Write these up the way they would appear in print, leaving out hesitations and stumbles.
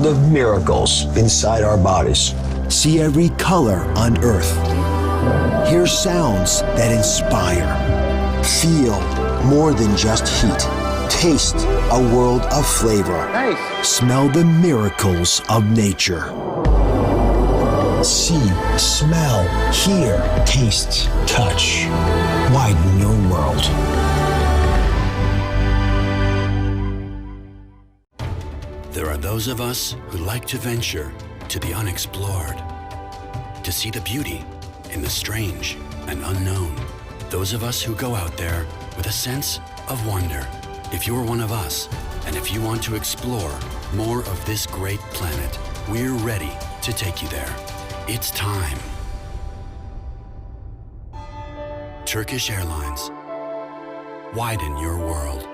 world of miracles inside our bodies. See every color on Earth. Hear sounds that inspire. Feel more than just heat. Taste a world of flavor. Nice. Smell the miracles of nature. See, smell, hear, taste, touch. Widen your world. There are those of us who like to venture to the unexplored, to see the beauty in the strange and unknown. Those of us who go out there with a sense of wonder. If you're one of us, and if you want to explore more of this great planet, we're ready to take you there. It's time. Turkish Airlines. Widen your world.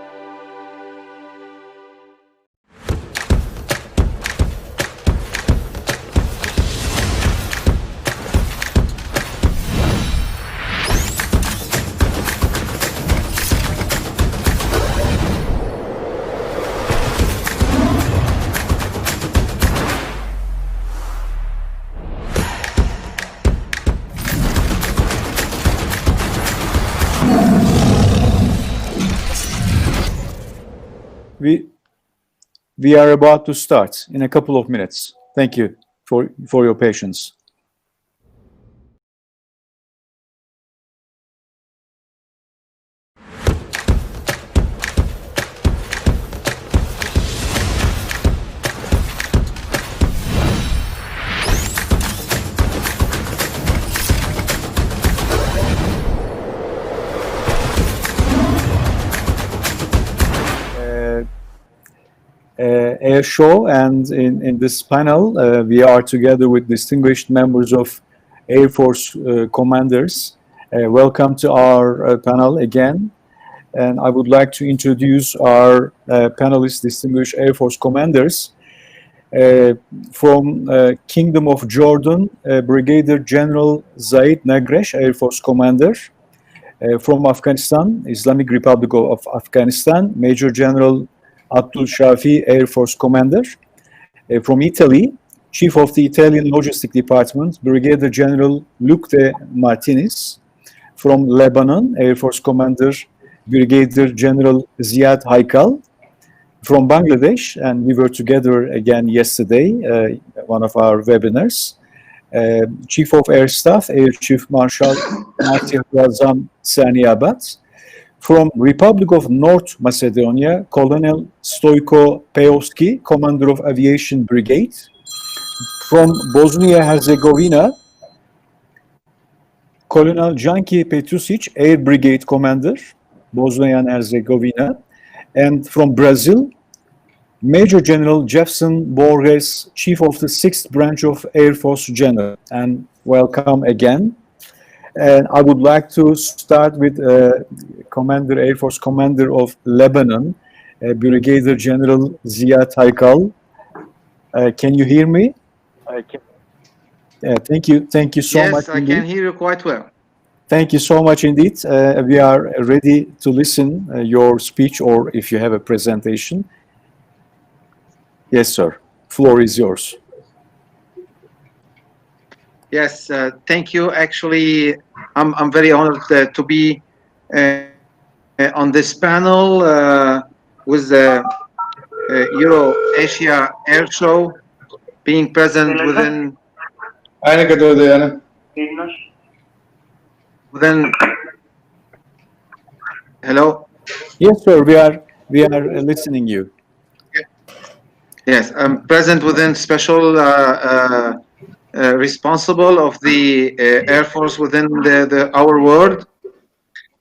We are about to start in a couple of minutes. Thank you for your patience. Airshow, and in this panel we are together with distinguished members of Air Force commanders. Welcome to our panel again, and I would like to introduce our panelists, distinguished Air Force commanders. From Kingdom of Jordan, Brigadier General Zaid Nagresh, Air Force Commander. From Afghanistan, Islamic Republic of Afghanistan, Major General Abdul Shafi, Air Force Commander. From Italy, Chief of the Italian Logistic Department, Brigadier General Luc de Martinez. From Lebanon, Air Force Commander, Brigadier General Ziad Haikal. From Bangladesh, and we were together again yesterday, one of our webinars, Chief of Air Staff, Air Chief Marshal Matih Razam Saniabat. From Republic of North Macedonia, Colonel Stojko Peovski, Commander of Aviation Brigade. From Bosnia-Herzegovina, Colonel Janki Petrusic, Air Brigade Commander, Bosnia and Herzegovina. And from Brazil, Major General Jefferson Borges, Chief of the 6th Branch of Air Force General. And welcome again. And I would like to start with Commander, Air Force Commander of Lebanon, Brigadier General Ziad Haikal. Can you hear me? Thank you so much. Yes, I can hear you quite well. Thank you so much indeed. We are ready to listen your speech, or if you have a presentation. Yes, sir. Floor is yours. Yes, thank you. Actually, I'm very honored to be on this panel with the Eurasia Airshow, being present within. Hello. Yes, sir. We are listening you. Yes, I'm present within special responsible of the Air Force within our world.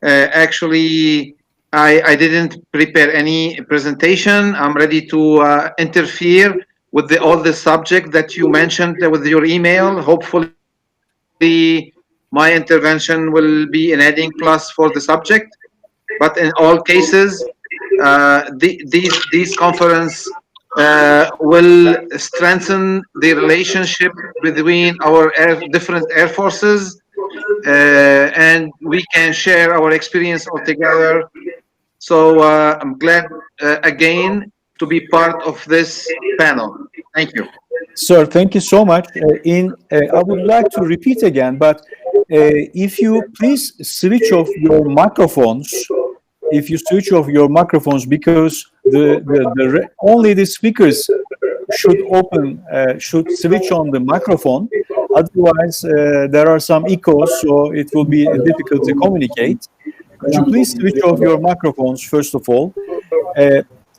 Actually, I didn't prepare any presentation. I'm ready to interfere with all the subject that you mentioned with your email. Hopefully, my intervention will be an adding plus for the subject. But in all cases, these conference will strengthen the relationship between our different air forces, and we can share our experience all together. So I'm glad again to be part of this panel. Thank you. Sir, thank you so much. I would like to repeat again, but if you please switch off your microphones, if you switch off your microphones, because only the speakers should switch on the microphone. Otherwise, there are some echoes, so it will be difficult to communicate. Could you please switch off your microphones first of all?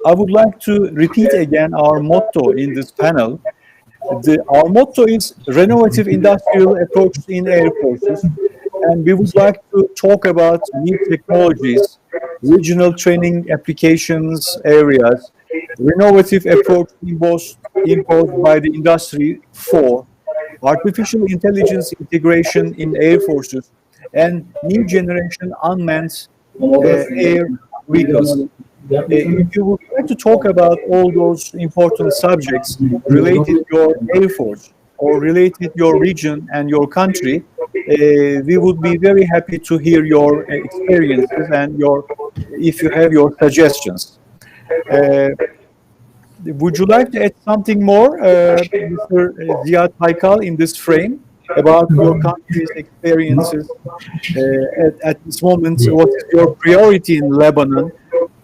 I would like to repeat again our motto in this panel. Our motto is renovative industrial approach in air forces, and we would like to talk about new technologies, regional training applications areas, renovative approach imposed by the Industry 4, artificial intelligence integration in air forces, and new generation unmanned air vehicles. If you would like to talk about all those important subjects related your air force or related your region and your country, we would be very happy to hear your experiences and if you have your suggestions. Would you like to add something more, Mr. Ziad Haykal, in this frame about your country's experiences at this moment? What is your priority in Lebanon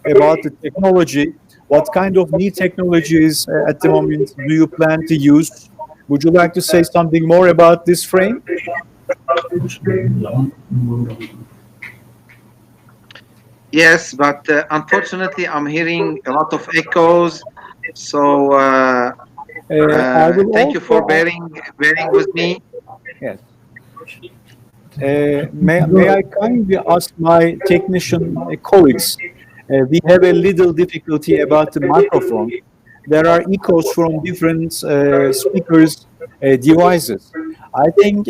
about the technology? What kind of new technologies at the moment do you plan to use? Would you like to say something more about this frame? Yes, but unfortunately, I'm hearing a lot of echoes. So thank you for bearing with me. Yes. May I kindly ask my technician colleagues? We have a little difficulty about the microphone. There are echoes from different speakers' devices. I think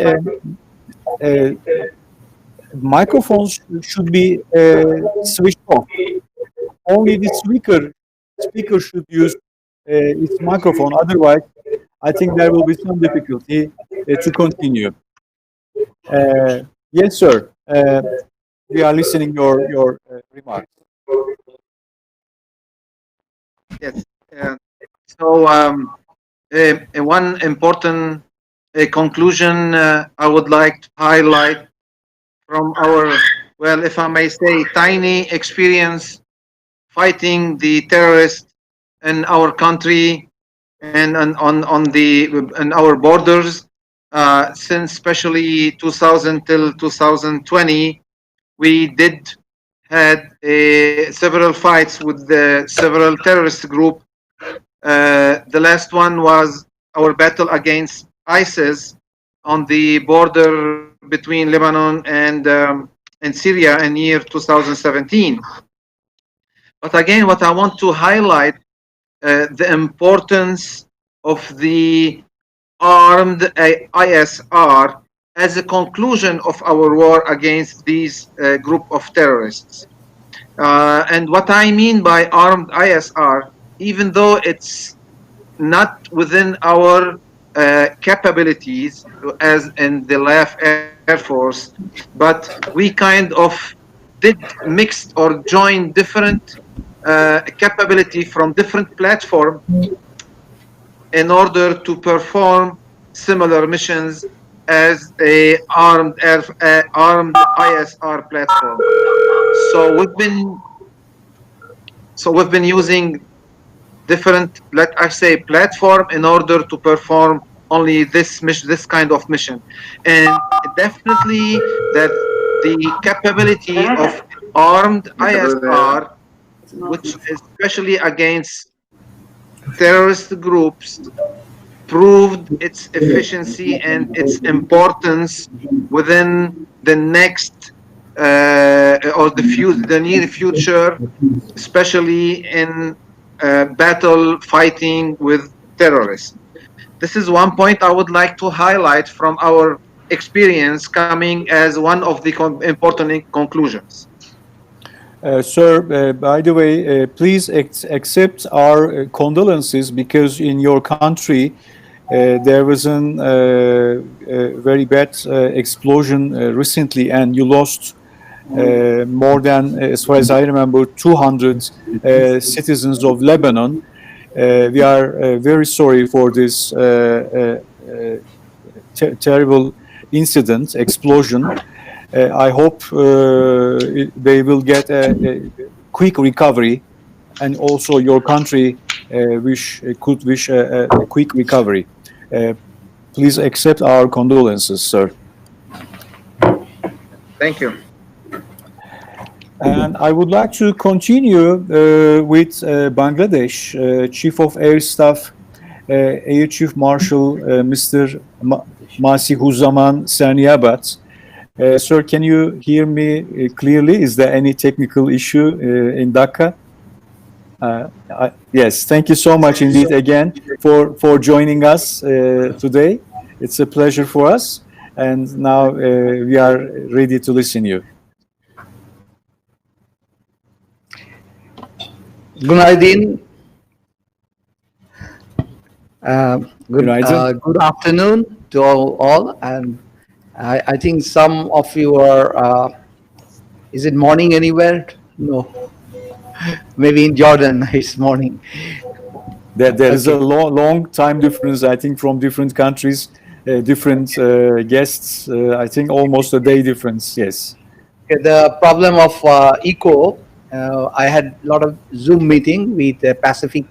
microphones should be switched off. Only the speaker should use its microphone. Otherwise, I think there will be some difficulty to continue. Yes, sir. We are listening your remarks. Yes. So one important conclusion I would like to highlight from our, well, if I may say, tiny experience fighting the terrorists in our country and on our borders since especially 2000 till 2020, we did had several fights with several terrorist group. The last one was our battle against ISIS on the border between Lebanon and Syria in year 2017. But again, what I want to highlight the importance of the armed ISR as a conclusion of our war against these group of terrorists. And what I mean by armed ISR, even though it's not within our capabilities as in the LAF Air Force, but we kind of did mixed or join different capability from different platforms in order to perform similar missions as a armed ISR platform. So we've been using different, let I say, platform in order to perform only this kind of mission, and definitely that the capability of armed ISR, which especially against terrorist groups, proved its efficiency and its importance within the next or the near future, especially in battle fighting with terrorists. This is one point I would like to highlight from our experience coming as one of the important conclusions. Sir, by the way, please accept our condolences, because in your country there was a very bad explosion recently, and you lost more than, as far as I remember, 200 citizens of Lebanon. We are very sorry for this terrible incident, explosion. I hope they will get a quick recovery, and also your country could wish a quick recovery. Please accept our condolences, sir. Thank you. And I would like to continue with Bangladesh Chief of Air Staff, Air Chief Marshal Mr. Masihuzzaman Serniabat. Sir, can you hear me clearly? Is there any technical issue in Dhaka? Yes, thank you so much indeed again for joining us today. It's a pleasure for us, and now we are ready to listen to you. Good afternoon to all, and I think some of you are. Is it morning anywhere? No, maybe in Jordan it's morning. There is a long time difference, I think, from different countries, different guests. I think almost a day difference. Yes. Okay, the problem of echo. I had a lot of Zoom meeting with the Pacific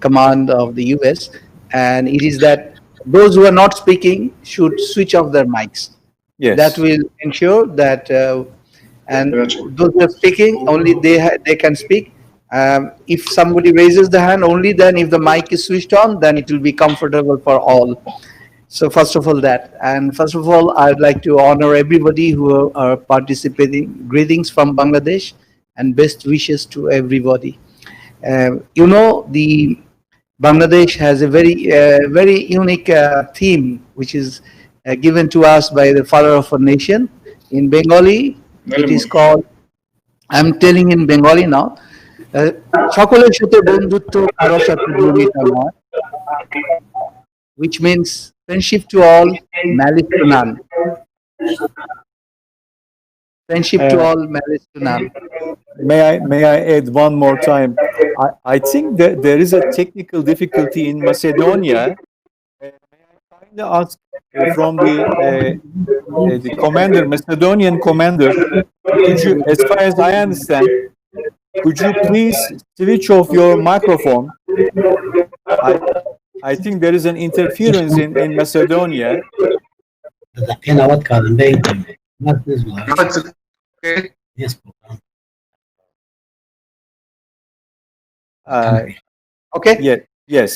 Command of the US, and it is that those who are not speaking should switch off their mics. Yes. That will ensure that, and those who are speaking, only they can speak. If somebody raises the hand, only then if the mic is switched on, then it will be comfortable for all. So first of all that, and first of all, I'd like to honor everybody who are participating. Greetings from Bangladesh, and best wishes to everybody. The Bangladesh has a very unique theme, which is given to us by the father of a nation. In Bengali, it is called, I'm telling in Bengali now, সকলের সাথে বন্ধুত্ব কারোর সাথে জড়িত নয়, which means friendship to all, malice to none. Friendship to all, malice to none. May I add one more time? I think that there is a technical difficulty in Macedonia. May I kindly ask from the commander, Macedonian commander, could you, as far as I understand, could you please switch off your microphone? I think there is an interference in Macedonia. Yes. Okay. Yeah. Yes.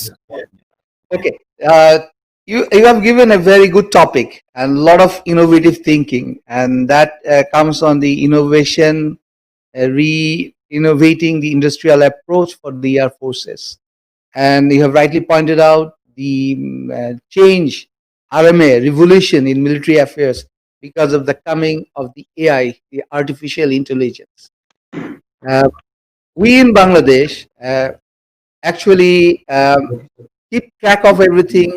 Okay. You have given a very good topic and a lot of innovative thinking, and that comes on the innovation, re-innovating the industrial approach for the air forces. And you have rightly pointed out the change, RMA, revolution in military affairs because of the coming of the AI, the artificial intelligence. We in Bangladesh actually keep track of everything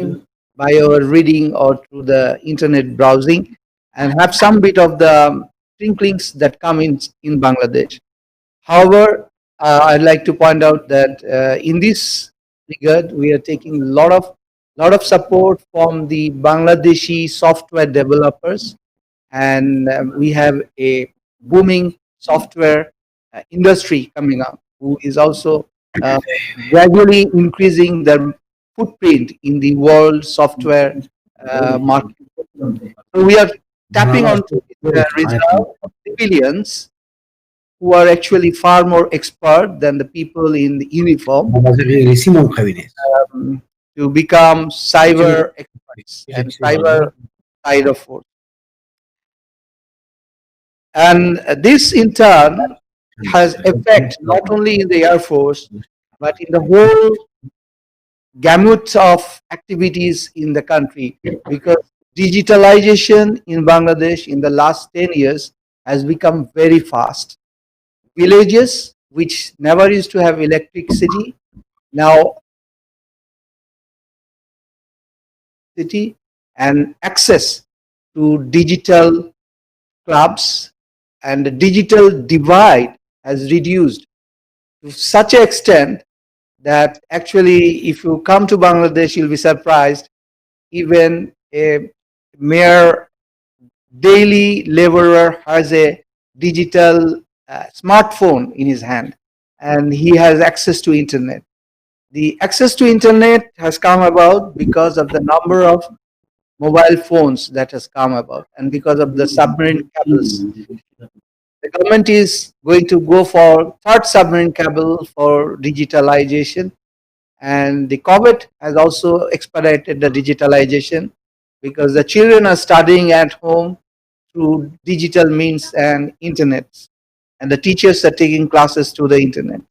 by our reading or through the internet browsing, and have some bit of the tinklings that come in Bangladesh. However, I'd like to point out that in this regard, we are taking a lot of support from the Bangladeshi software developers, and we have a booming software industry coming up, who is also gradually increasing their footprint in the world software market. So we are tapping onto the reserve of civilians who are actually far more expert than the people in the uniform to become cyber experts and cyber side of force. And this in turn has effect not only in the Air Force, but in the whole gamut of activities in the country, because digitalization in Bangladesh in the last 10 years has become very fast. Villages which never used to have electricity now city, and access to digital clubs, and the digital divide has reduced to such an extent that actually, if you come to Bangladesh, you'll be surprised. Even a mere daily laborer has a digital smartphone in his hand, and he has access to internet. The access to internet has come about because of the number of mobile phones that has come about, and because of the submarine cables. The government is going to go for third submarine cable for digitalization, and the COVID has also expedited the digitalization because the children are studying at home through digital means and internet, and the teachers are taking classes through the internet.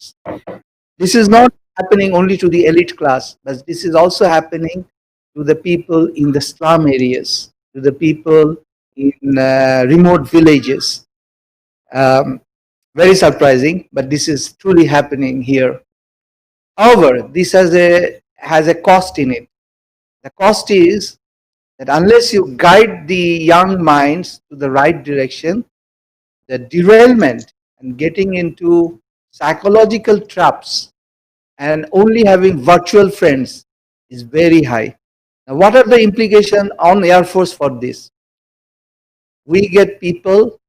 This is not happening only to the elite class, but this is also happening to the people in the slum areas, to the people in remote villages. Um, Very surprising, but this is truly happening here. However, this has a cost in it. The cost is that unless you guide the young minds to the right direction, the derailment and getting into psychological traps and only having virtual friends is very high. Now, what are the implications on Air Force for this? We get people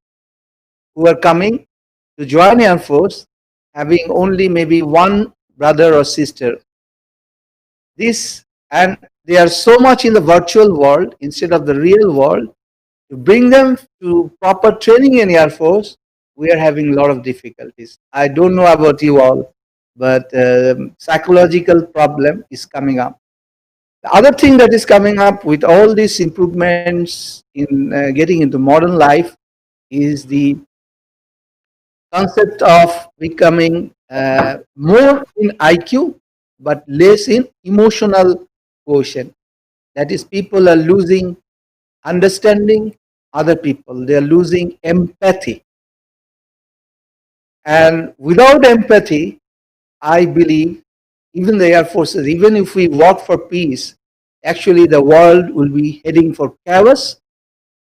who are coming to join Air Force having only maybe one brother or sister. This, and they are so much in the virtual world instead of the real world. To bring them to proper training in Air Force, we are having a lot of difficulties. I don't know about you all, but psychological problem is coming up. The other thing that is coming up with all these improvements in getting into modern life is the concept of becoming more in IQ but less in emotional quotient. That is, people are losing understanding other people, they are losing empathy. And without empathy, I believe even the air forces, even if we work for peace, actually the world will be heading for chaos.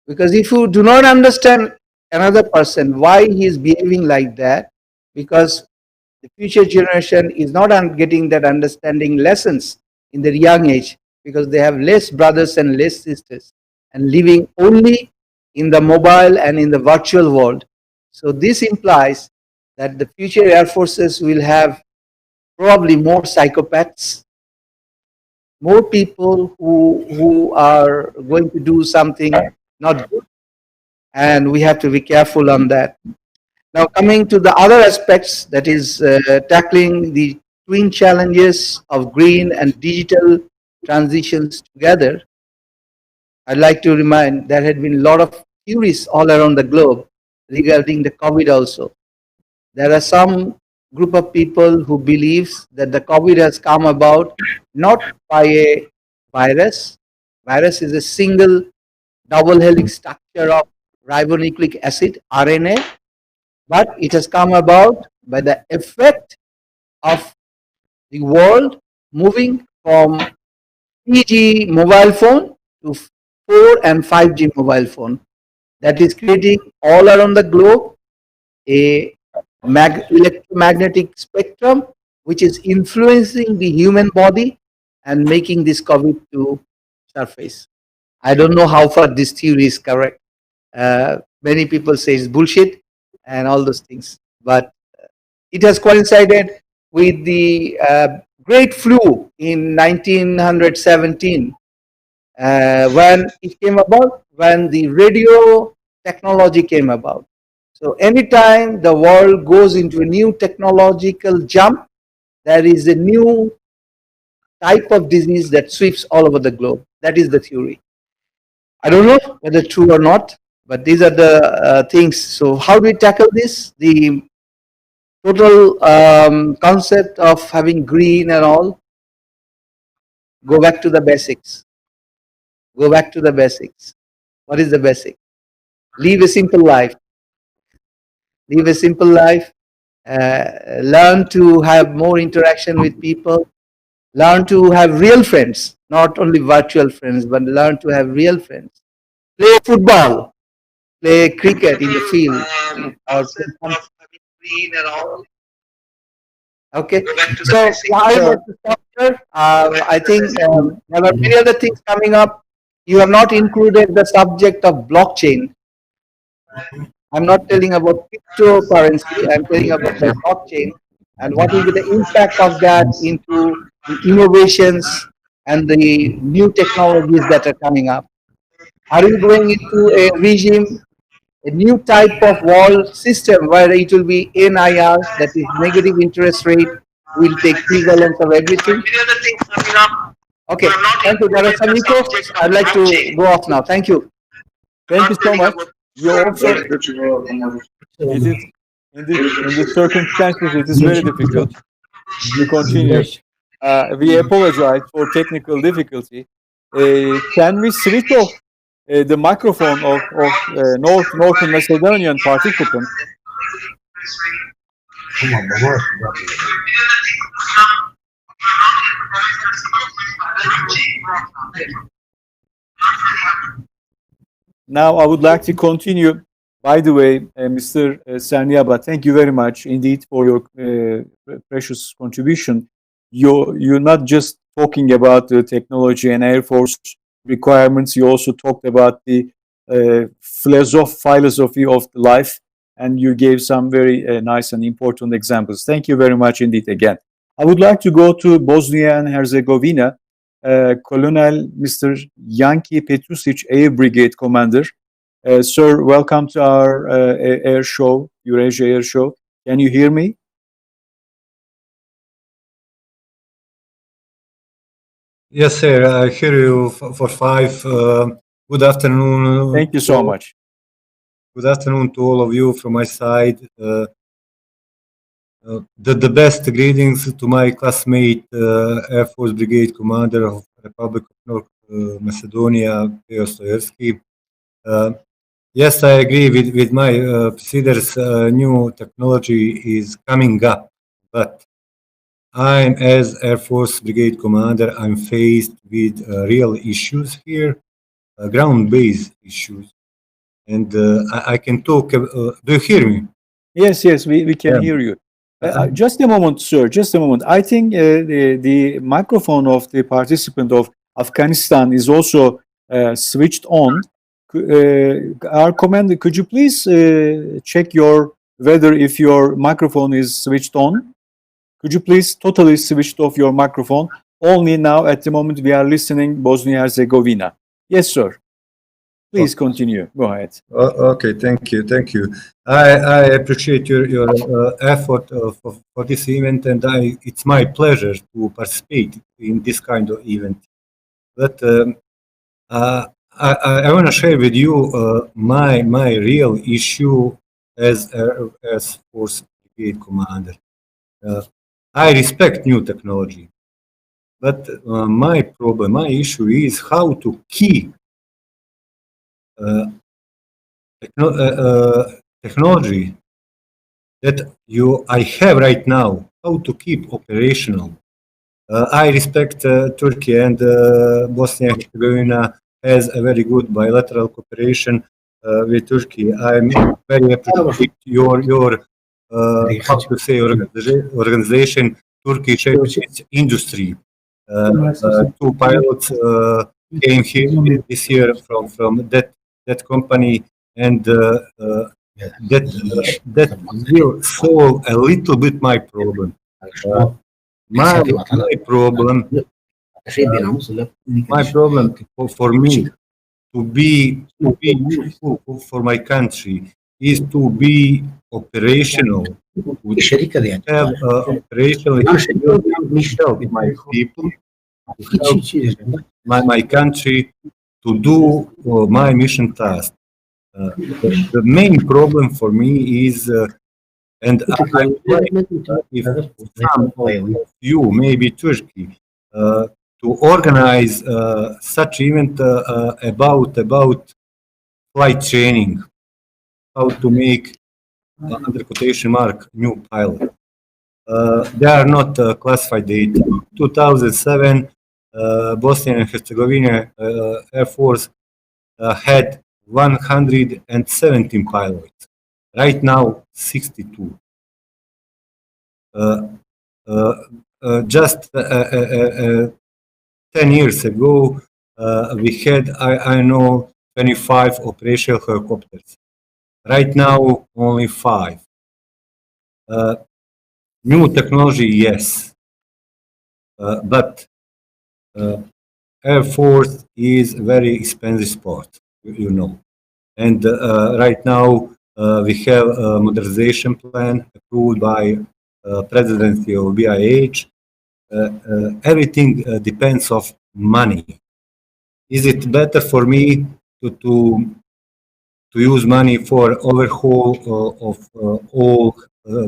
Because if you do not understand another person, why he is behaving like that, because the future generation is not getting that understanding lessons in their young age, because they have less brothers and less sisters and living only in the mobile and in the virtual world. So this implies that the future air forces will have probably more psychopaths, more people who are going to do something not good, and we have to be careful on that. Now, coming to the other aspects, that is tackling the twin challenges of green and digital transitions together, I'd like to remind there had been a lot of theories all around the globe regarding the COVID also. There are some group of people who believes that the COVID has come about not by a virus. Virus is a single double helix structure of ribonucleic acid, RNA, but it has come about by the effect of the world moving from 3G mobile phone to 4 and 5G mobile phone. That is creating all around the globe a electromagnetic spectrum which is influencing the human body and making this COVID to surface. I don't know how far this theory is correct. Many people say it's bullshit and all those things, but it has coincided with the great flu in 1917 when it came about, when the radio technology came about. So anytime the world goes into a new technological jump, there is a new type of disease that sweeps all over the globe. That is the theory. I don't know whether true or not, but these are the things. So how do we tackle this? The total concept of having green and all, go back to the basics. Go back to the basics. What is the basic? Live a simple life. Live a simple life. Learn to have more interaction with people. Learn to have real friends, not only virtual friends, but learn to have real friends. Play football. Play cricket in the field. Or play Okay, so I would like to stop here. I think there are many other things coming up. You have not included the subject of blockchain. I'm not telling about cryptocurrency. I'm telling about the blockchain and what will be the impact of that into the innovations and the new technologies that are coming up. Are we going into a regime, a new type of wall system where it will be NIR, that is negative interest rate, will take prevalence of everything? Okay, thank you. There are some echoes. I'd like to go off now. Thank you. Thank you so much. You also, it is in the circumstances, it is very difficult to continue. We apologize for technical difficulty. Can we switch off the microphone of Northern Macedonian participant? Now, I would like to continue. By the way, Mr. Serniaba, thank you very much indeed for your precious contribution. You're not just talking about the technology and Air Force requirements, you also talked about the philosophy of life, and you gave some very nice and important examples. Thank you very much indeed again. I would like to go to Bosnia and Herzegovina. Colonel Mr. Yanki Petrusic, Air Brigade Commander. Sir, welcome to our air show, Eurasia Airshow. Can you hear me? Yes, sir. I hear you for five. Good afternoon. Thank you so much. Good afternoon to all of you from my side. The best greetings to my classmate, Air Force Brigade Commander of Republic of North Macedonia, Peo Stoevski. Yes, I agree with my procedures. New technology is coming up, but I'm, as Air Force Brigade Commander, I'm faced with real issues here, ground-based issues. And I can talk. Do you hear me? Yes, we can hear you. Just a moment, sir. Just a moment. I think the microphone of the participant of Afghanistan is also switched on. Our commander, could you please check whether if your microphone is switched on? Could you please totally switch off your microphone? Only now, at the moment, we are listening Bosnia-Herzegovina. Yes, sir. Please continue. Go ahead. Okay, thank you. I appreciate your effort for this event, and it's my pleasure to participate in this kind of event. But I want to share with you my real issue as Force Brigade Commander. I respect new technology, but my issue is how to keep technology that I have right now, how to keep operational. I respect Turkey, and Bosnia and Herzegovina has a very good bilateral cooperation with Turkey. I'm very appreciate your how to say organization, Turkish industry. Two pilots came here this year from that company, and that will solve a little bit my problem. My problem for me to be useful for my country is to be operational, to have operational with my people, to help my country to do my mission task. The main problem for me is, and I would like if some of you, maybe Turkey, to organize such event about flight training, how to make under quotation mark new pilot. They are not classified data. 2007, Bosnia and Herzegovina Air Force had 117 pilots. Right now, 62. just 10 years ago, we had, I know, 25 operational helicopters. Right now, only 5. New technology, yes, but Air Force is a very expensive sport, you know. And right now, we have a modernization plan approved by presidency of BIH. Everything depends of money. Is it better for me to use money for overhaul of all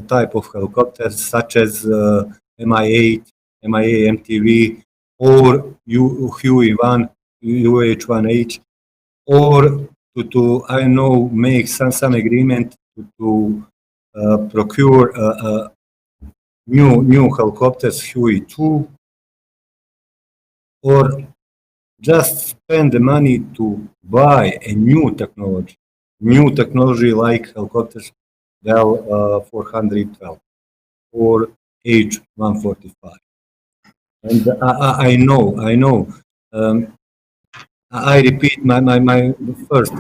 type of helicopters, such as Mi-8, MIA MTV, or Huey-1, UH-1H, or I know make some agreement to procure new helicopters Huey-2, or just spend the money to buy a new technology like helicopters Bell 412 or H-145. And I know. I repeat my first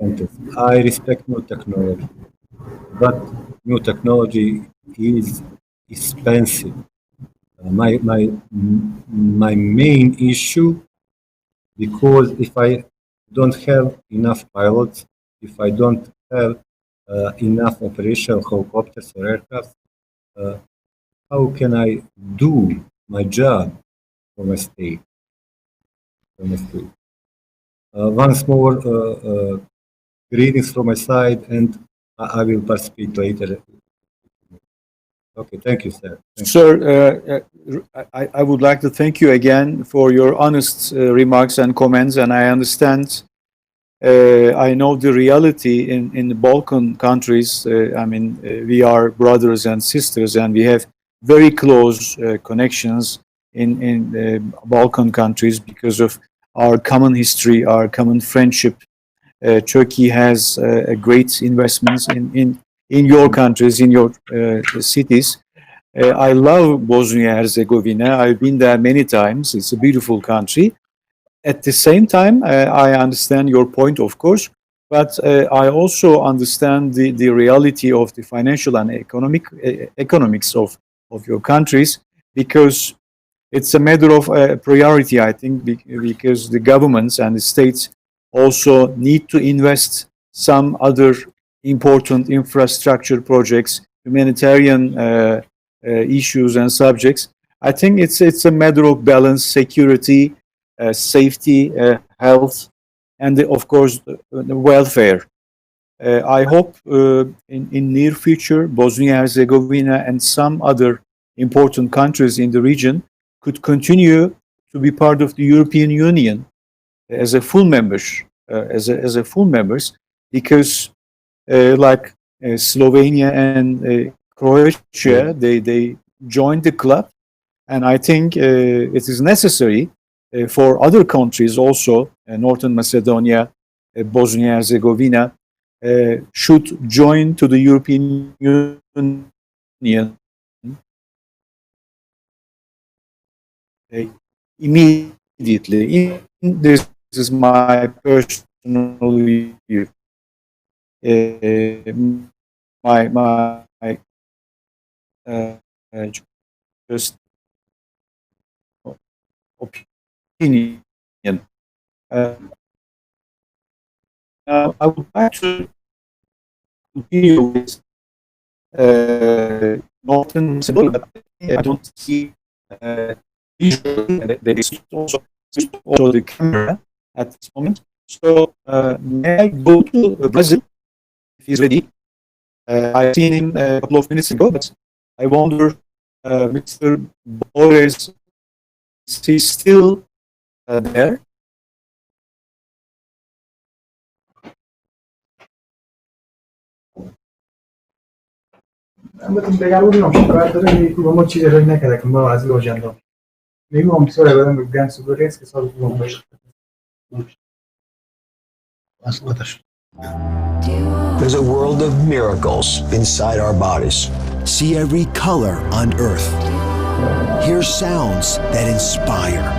sentence. I respect new technology, but new technology is expensive. My main issue, because if I don't have enough pilots, if I don't have enough operational helicopters or aircraft, how can I do my job for my state? Once more, greetings from my side, and I will participate later. Okay, thank you, sir. Thank you. Sir, I would like to thank you again for your honest remarks and comments, and I understand. I know the reality in the Balkan countries. We are brothers and sisters, and we have very close connections in Balkan countries because of our common history, our common friendship. Turkey has a great investments in your countries, in your cities. I love Bosnia Herzegovina. I've been there many times. It's a beautiful country. At the same time, I understand your point, of course, but I also understand the reality of the financial and economics of your countries, because it's a matter of priority, I think, because the governments and the states also need to invest some other important infrastructure projects, humanitarian issues and subjects. I think it's a matter of balance, security, safety, health, and of course the welfare. I hope in near future Bosnia Herzegovina and some other important countries in the region could continue to be part of the European Union as a full members, as a full members, because like Slovenia and Croatia, they joined the club, and I think it is necessary for other countries also, Northern Macedonia, Bosnia Herzegovina, should join to the European Union immediately. This is my personal view. My just opinion. Now, I would like to continue with Northern Macedonia, but I don't see visually there is also the camera at this moment. So may I go to Brazil if he's ready? I've seen him a couple of minutes ago, but I wonder, Mr. Boris, is he still there? Ambas pegar uno, guarda che come ci deve ne che come va svolgendo. Mi non so le vedem gan suggerens che sono come There's a world of miracles inside our bodies. See every color on Earth. Hear sounds that inspire.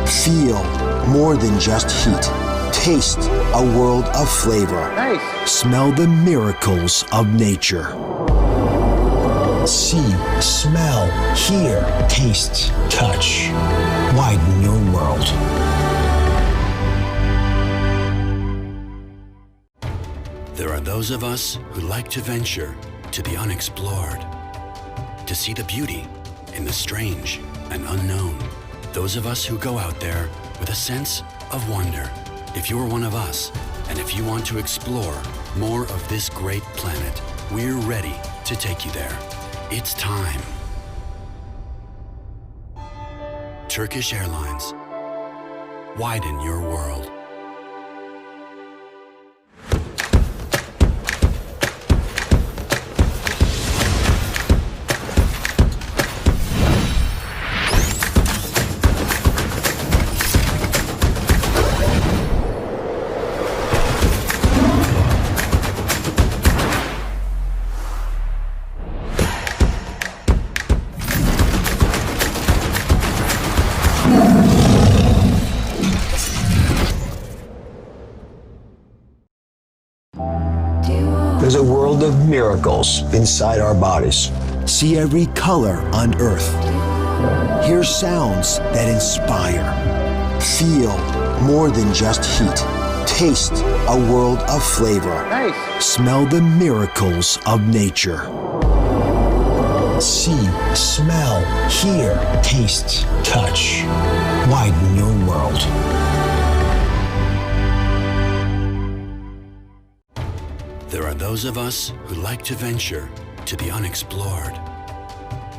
Feel more than just heat. Taste a world of flavor. Smell the miracles of nature. See, smell, hear, taste, touch. Widen your world. There are those of us who like to venture to the unexplored, to see the beauty in the strange and unknown. Those of us who go out there with a sense of wonder. If you're one of us, and if you want to explore more of this great planet, we're ready to take you there. It's time. Turkish Airlines. Widen your world. There's a world of miracles inside our bodies. See every color on Earth. Hear sounds that inspire. Feel more than just heat. Taste a world of flavor. Smell the miracles of nature. See, smell, hear, taste, touch. Widen your world. There are those of us who like to venture to the unexplored,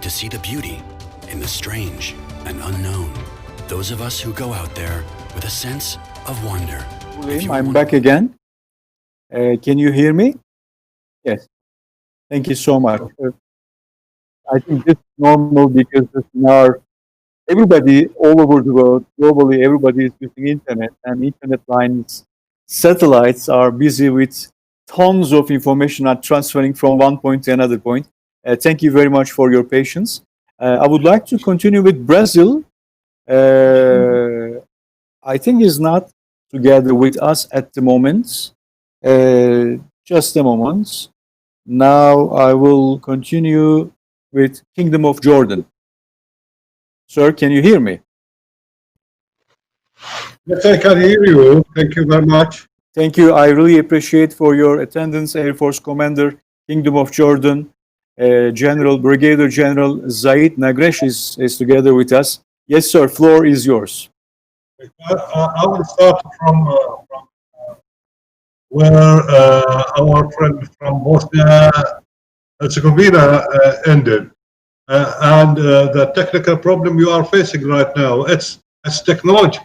to see the beauty in the strange and unknown. Those of us who go out there with a sense of wonder. I'm back again. Can you hear me? Yes. Thank you so much. I think this is normal because now everybody all over the world, globally, everybody is using internet, and internet lines, satellites are busy with tons of information are transferring from one point to another point. Thank you very much for your patience. I would like to continue with Brazil. I think he's not together with us at the moment. Just a moment. Now I will continue with Kingdom of Jordan. Sir, can you hear me? Yes, I can hear you. Thank you very much. Thank you. I really appreciate for your attendance, Air Force Commander, Kingdom of Jordan, Brigadier General Zaid Nagresh is together with us. Yes, sir. Floor is yours. I will start from where our friend from Bosnia Herzegovina ended, and the technical problem you are facing right now. It's technology.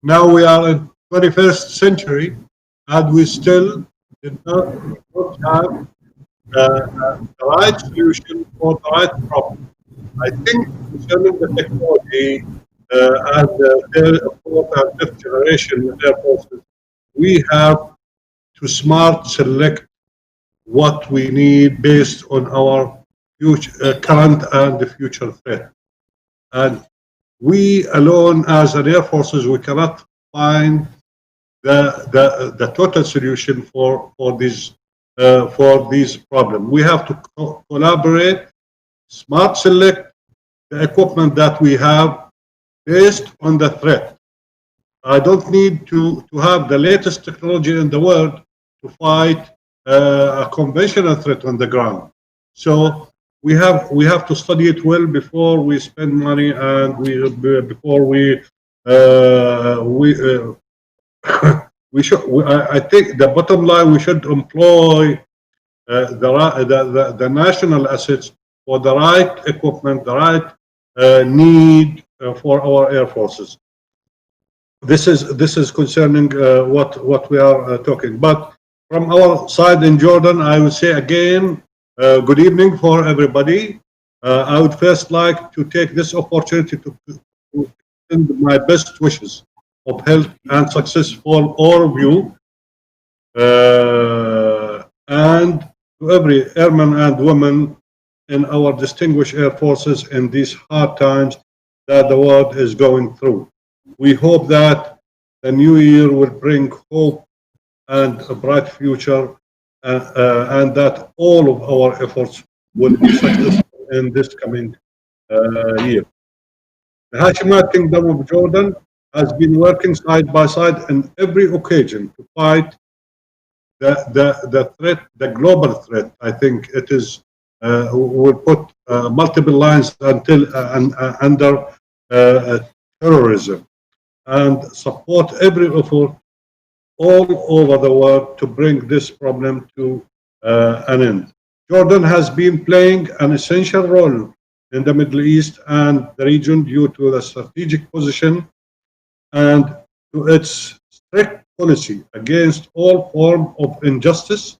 Now we are in 21st century, and we still did not have the right solution for the right problem. I think concerning the technology and the fourth and fifth generation air forces, we have to smart select what we need based on our future, current and the future threat. And we alone, as an air forces, we cannot find the total solution for these problems. We have to collaborate, smart select the equipment that we have based on the threat. I don't need to have the latest technology in the world to fight a conventional threat on the ground. So we have to study it well before we spend money, and before we I think the bottom line, we should employ the national assets for the right equipment, the right need for our air forces. This is concerning what we are talking. But from our side in Jordan, I would say again, good evening for everybody. I would first like to take this opportunity to send my best wishes of health and success for all of you, and to every airman and woman in our distinguished air forces in these hard times that the world is going through. We hope that the new year will bring hope and a bright future, and that all of our efforts will be successful in this coming year. The Hashemite Kingdom of Jordan has been working side by side in every occasion to fight the threat, the global threat. I think it is, we'll put multiple lines until under terrorism, and support every effort all over the world to bring this problem to an end. Jordan has been playing an essential role in the Middle East and the region due to the strategic position and to its strict policy against all forms of injustice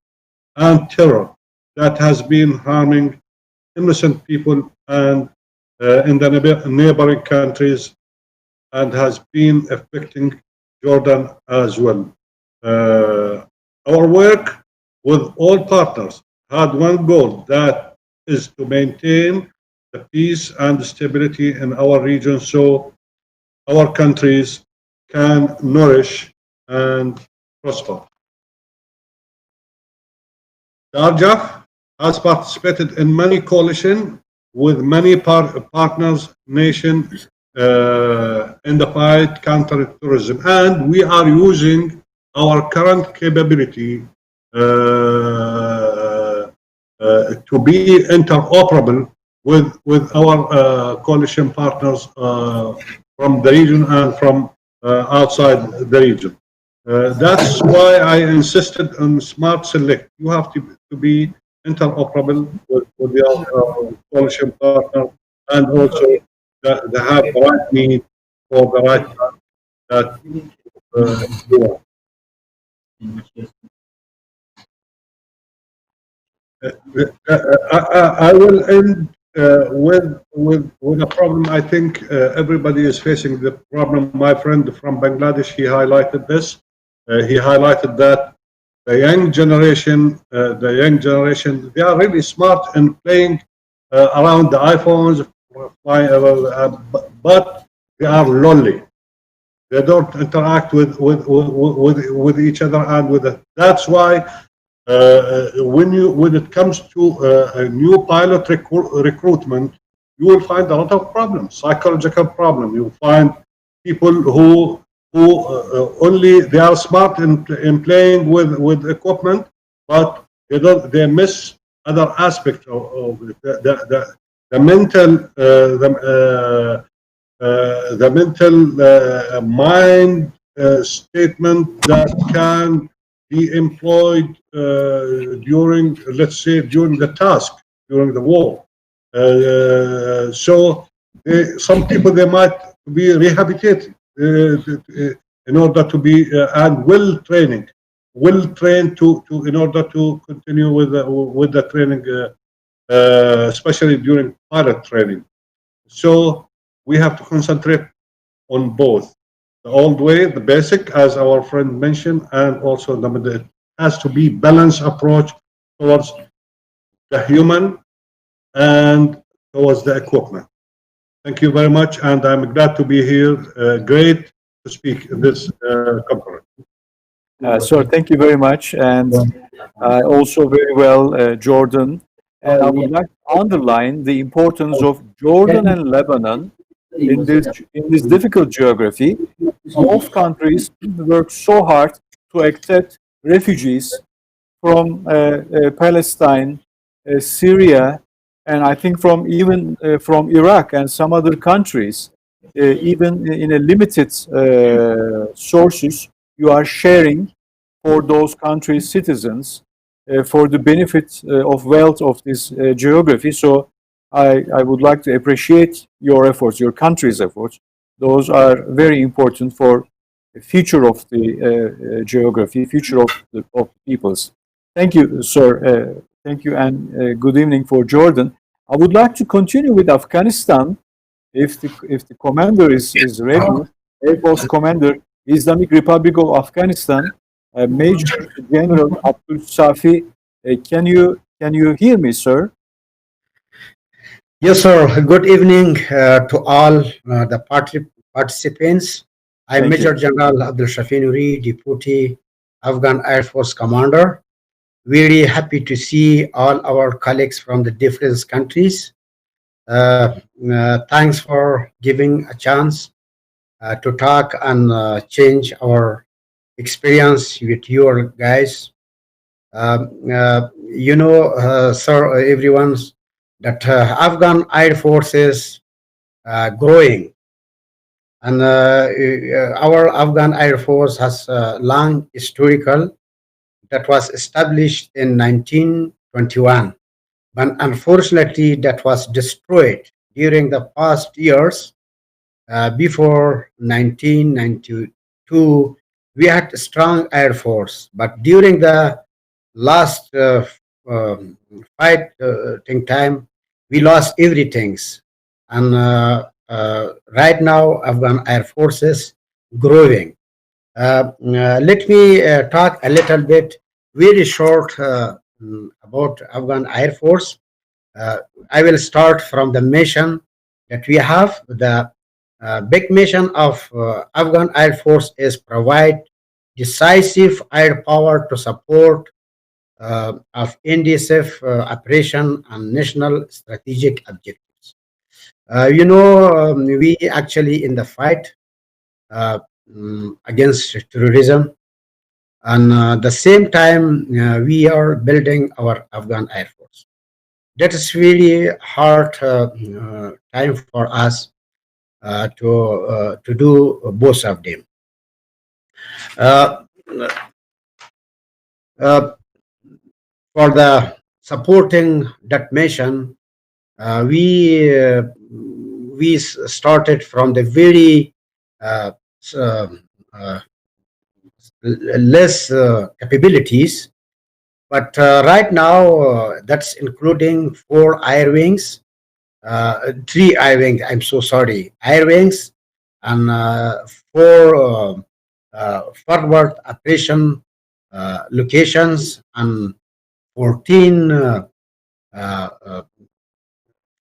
and terror that has been harming innocent people and in the neighboring countries, and has been affecting Jordan as well. Our work with all partners had one goal, that is to maintain the peace and stability in our region so our countries can nourish and prosper. The RJAF has participated in many coalitions with many partners nations in the fight counter-terrorism, and we are using our current capability to be interoperable with our coalition partners from the region and from outside the region. That's why I insisted on Smart Select. You have to be interoperable with your coalition partner, and also they have the right need for the right time that you want. I will end with a problem. I think everybody is facing the problem. My friend from Bangladesh, he highlighted this. He highlighted that the young generation, they are really smart in playing around the iPhones, but they are lonely. They don't interact with each other, and with it. That's why when it comes to a new pilot recruitment, you will find a lot of problems, psychological problems. You will find people who only they are smart in playing with equipment, but they miss other aspects of the mental mind statement that can be employed during, let's say, during the task, during the war. So some people, they might be rehabilitated in order to be and well trained to in order to continue with the training, especially during pilot training. So we have to concentrate on both the old way, the basic, as our friend mentioned, and also the middle. It has to be balanced approach towards the human and towards the equipment. Thank you very much, and I'm glad to be here. Great to speak in this conference. Sir, thank you very much, and also very well, Jordan. And I would like to underline the importance of Jordan and Lebanon in this difficult geography. Both countries work so hard to accept refugees from Palestine, Syria, and I think even from Iraq and some other countries. Even in a limited sources, you are sharing for those countries' citizens for the benefit of wealth of this geography. So I would like to appreciate your efforts, your country's efforts. Those are very important for the future of the geography, future of the peoples. Thank you, sir. Thank you, and good evening for Jordan. I would like to continue with Afghanistan. If the commander is ready, Air Force Commander, Islamic Republic of Afghanistan, Major General Abdul Safi, can you hear me, sir? Yes, sir. Good evening to all the participants. I'm Thank Major you. General Abdul Shafi Nuri, Deputy Afghan Air Force Commander. Very happy to see all our colleagues from the different countries. Thanks for giving a chance to talk and change our experience with your guys. Sir, everyone's that Afghan Air Force is growing, and our Afghan Air Force has a long historical that was established in 1921, but unfortunately that was destroyed during the past years. Before 1992, we had a strong Air Force, but during the last fighting time, we lost everything. And right now, Afghan Air Force is growing. Let me talk a little bit, very short, about Afghan Air Force. Uh, I will start from the mission that we have. The big mission of Afghan Air Force is provide decisive air power to support of NDSF operation and national strategic objectives. We actually in the fight uh, against terrorism, and the same time we are building our Afghan Air Force. That is really hard time for us to do both of them. Uh, uh, for the supporting that mission, we started from the very uh, s- uh, less capabilities, but right now that's including 4 air wings, 3 air wings. I'm so sorry, air wings, and 4 forward operation locations, and 14 uh,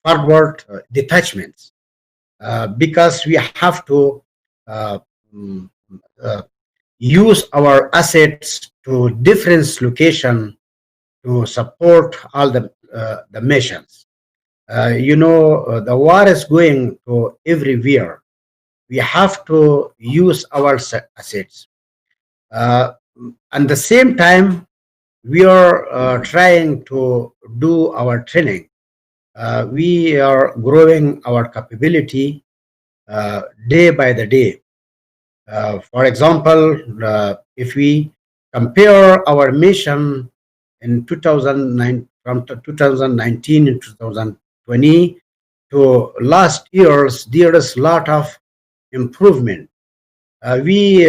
forward detachments, because we have to uh, mm, uh, use our assets to different location to support all the missions. The war is going to everywhere. We have to use our assets. Uh, at the same time, we are trying to do our training. We are growing our capability day by the day. For example, if we compare our mission in 2009, from 2019 and 2020 to last year's, there is a lot of improvement. We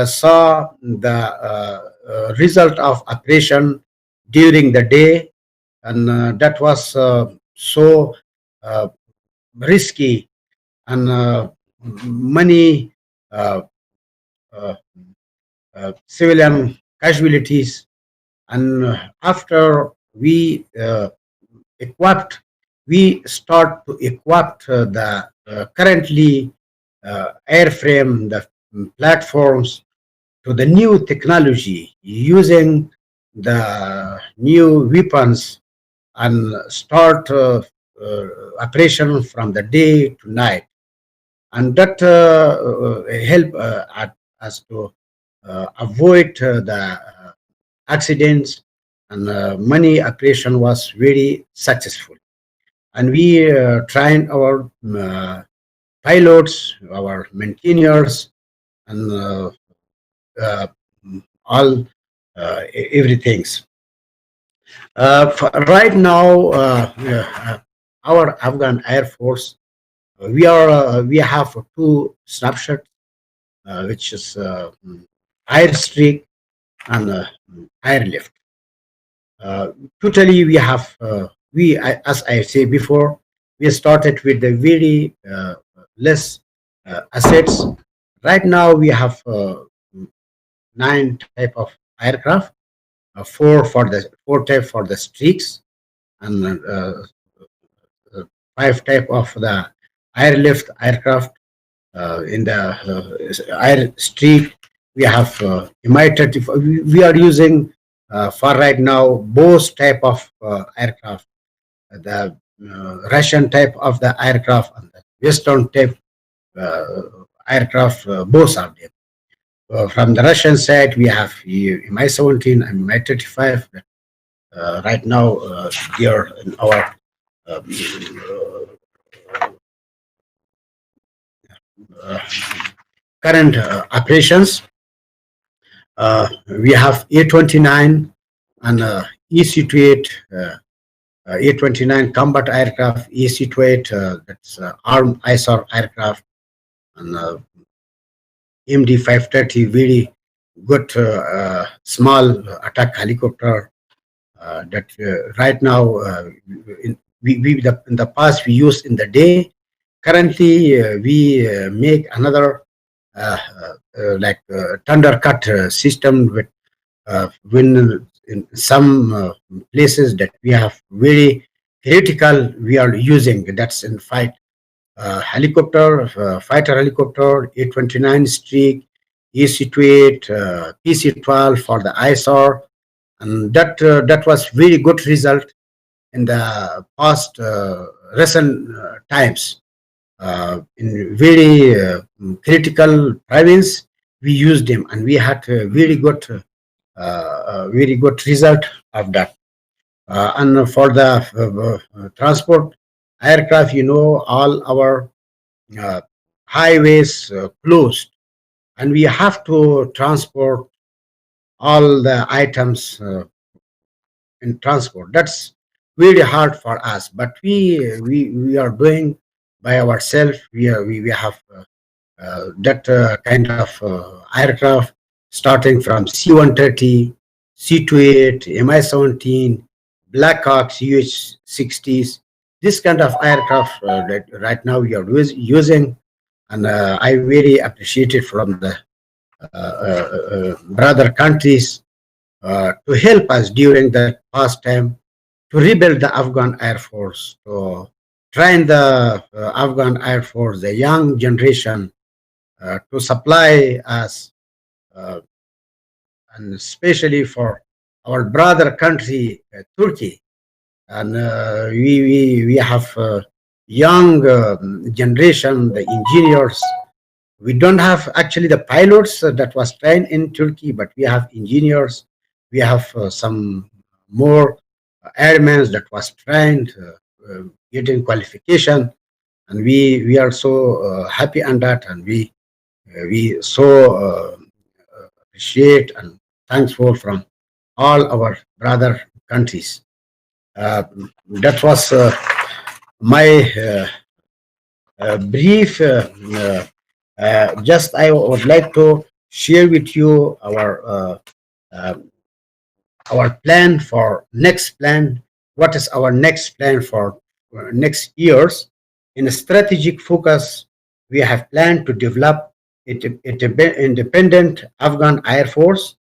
saw the result of operation during the day, and that was so uh, risky, and many uh, uh, civilian casualties. And after we equipped, we start to equip the currently airframe, the platforms, to the new technology, using the new weapons, and start operation from the day to night. And that help us to avoid the accidents, and money operation was very successful. And we train our pilots, our maintainers, and uh, all everything's. Right now, our Afghan Air Force, we have 2 snapshots, which is airstreak and airlift. Totally, we have as I say before, we started with the very less assets. Right now, we have 9 type of aircraft, four type for the streaks, and 5 type of the airlift aircraft. In the air street, we have Mi-35. We are using for right now both type of aircraft, the Russian type of the aircraft and the Western type aircraft, both are there. From the Russian side, we have Mi-17 and Mi-35. Right now, they are in our current operations. We have A-29 and EC-28, A-29 combat aircraft, EC-28, that's armed ISR aircraft, and MD-530, very good small attack helicopter. That right now, in the past we used in the day. Currently, we make another like thunder cut system with when in some places that we have very critical, we are using, that's in fight helicopter, fighter helicopter, A-29 Streak, EC-28, PC-12 for the ISR, and that was very good result in the past recent times. In very critical province, we used them, and we had very good result of that. And for the transport aircraft, all our highways closed, and we have to transport all the items in transport. That's really hard for us, but we are doing by ourselves. We have that kind of aircraft, starting from C-130, C-28, Mi-17, Black Hawks, UH-60s. This kind of aircraft that right now we are using, and I very appreciate it from the brother countries to help us during the past time to rebuild the Afghan Air Force, to train the Afghan Air Force, the young generation, to supply us, and especially for our brother country, Turkey. And we have young generation, the engineers. We don't have actually the pilots that was trained in Turkey, but we have engineers. We have some more airmen that was trained, getting qualification, and we are so happy on that, and we so appreciate and thankful from all our brother countries. That was my brief. Just I would like to share with you our plan for next plan. What is our next plan for next years? In a strategic focus, we have planned to develop independent Afghan Air Force,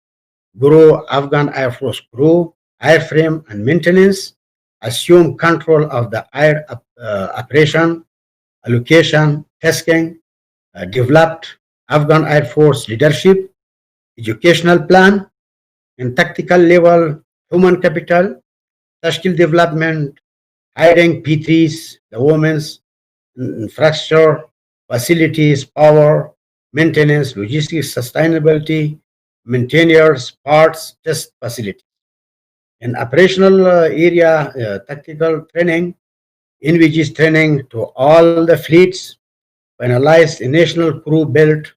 grow Afghan Air Force, grow airframe and maintenance, assume control of the air operation, allocation, testing, developed Afghan Air Force leadership, educational plan, and tactical level, human capital, skill development, hiring P3s, the women's infrastructure, facilities, power, maintenance, logistics, sustainability, maintainers, parts, test facilities. In operational area, tactical training, envisages training to all the fleets, finalized a national crew built,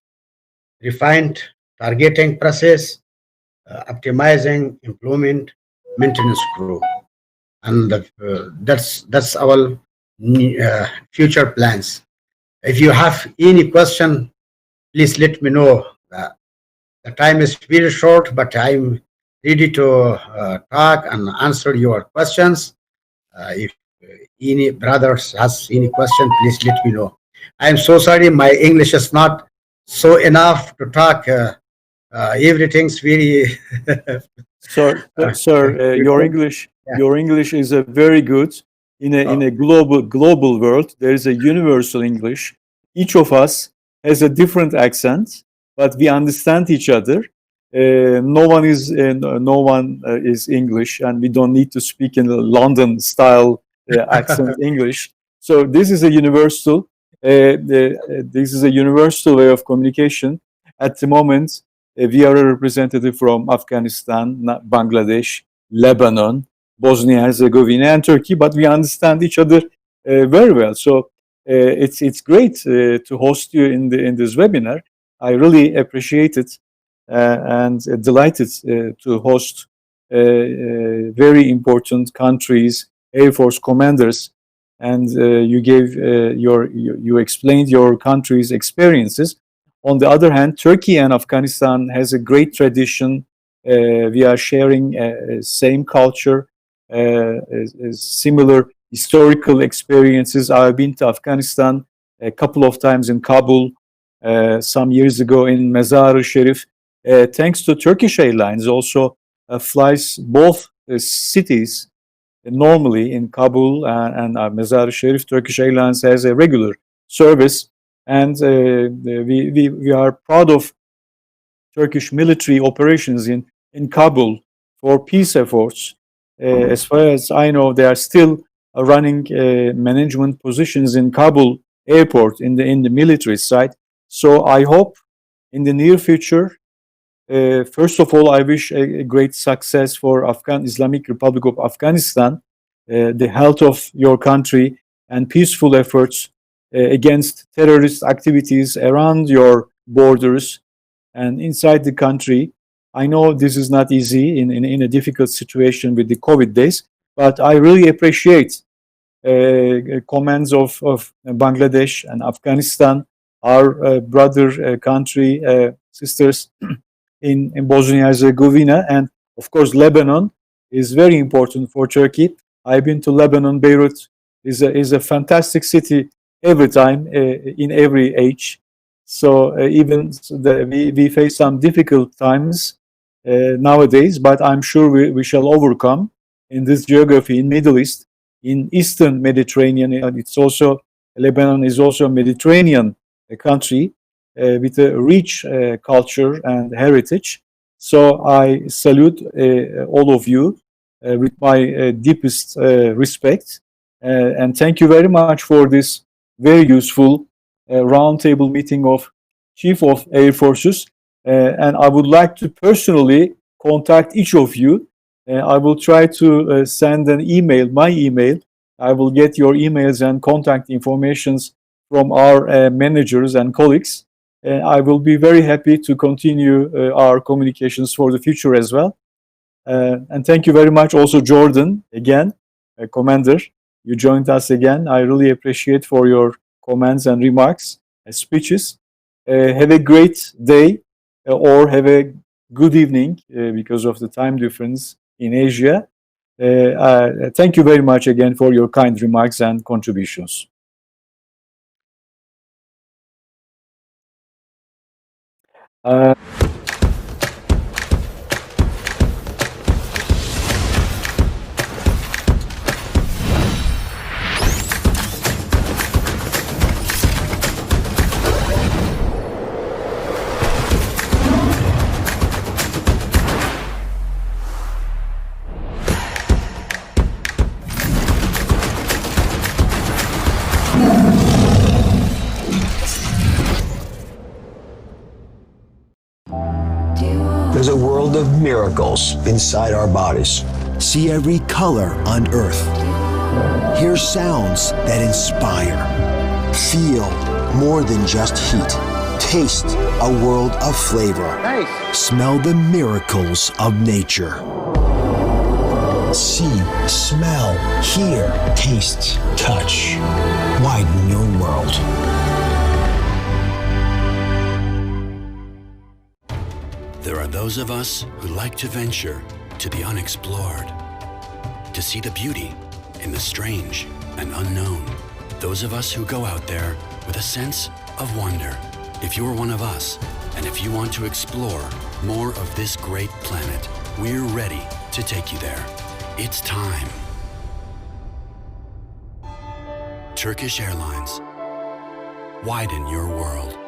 refined targeting process, optimizing employment, maintenance crew, and that's our future plans. If you have any question, please let me know. The time is very short, but I'm ready to talk and answer your questions. If any brothers has any question, please let me know. I'm so sorry, my English is not so enough to talk. Everything's very. Sir, your English Your English is a very good. In a global world, there is a universal English. Each of us has a different accent, but we understand each other. No one is English, and we don't need to speak in a London style accent English. So this is a universal. This is a universal way of communication. At the moment, we are a representative from Afghanistan, Bangladesh, Lebanon, Bosnia Herzegovina, and Turkey, but we understand each other very well. So it's great to host you in this webinar. I really appreciate it and delighted to host very important countries, Air Force commanders, and you explained your country's experiences. On the other hand, Turkey and Afghanistan has a great tradition. We are sharing same culture, similar historical experiences. I've been to Afghanistan a couple of times in Kabul, some years ago in Mazar-e Sharif. Thanks to Turkish Airlines, also flies both cities. Normally in Kabul and Mazar-e Sharif, Turkish Airlines has a regular service, and we are proud of Turkish military operations in Kabul for peace efforts. As far as I know, they are still running management positions in Kabul airport in the military side. So I hope in the near future, first of all, I wish a great success for Islamic Republic of Afghanistan, the health of your country, and peaceful efforts against terrorist activities around your borders and inside the country. I know this is not easy in a difficult situation with the COVID days, but I really appreciate comments of Bangladesh and Afghanistan, our brother country, sisters in Bosnia Herzegovina, and of course Lebanon is very important for Turkey. I've been to Lebanon. Beirut is a fantastic city every time, in every age. So we face some difficult times nowadays, but I'm sure we shall overcome in this geography in Middle East, in Eastern Mediterranean. It's also Lebanon is also a Mediterranean country with a rich culture and heritage. So I salute all of you with my deepest respect, and thank you very much for this very useful roundtable meeting of Chief of Air Forces. And I would like to personally contact each of you. I will try to send an email, my email. I will get your emails and contact informations from our managers and colleagues. I will be very happy to continue our communications for the future as well. And thank you very much also, Jordan, again, Commander. You joined us again. I really appreciate for your comments and remarks and speeches. Have a great day or have a good evening because of the time difference in Asia. Thank you very much again for your kind remarks and contributions. There's a world of miracles inside our bodies. See every color on Earth. Hear sounds that inspire. Feel more than just heat. Taste a world of flavor. Nice. Smell the miracles of nature. See, smell, hear, taste, touch. Widen your world. There are those of us who like to venture to the unexplored, to see the beauty in the strange and unknown. Those of us who go out there with a sense of wonder. If you're one of us, and if you want to explore more of this great planet, we're ready to take you there. It's time. Turkish Airlines. Widen your world.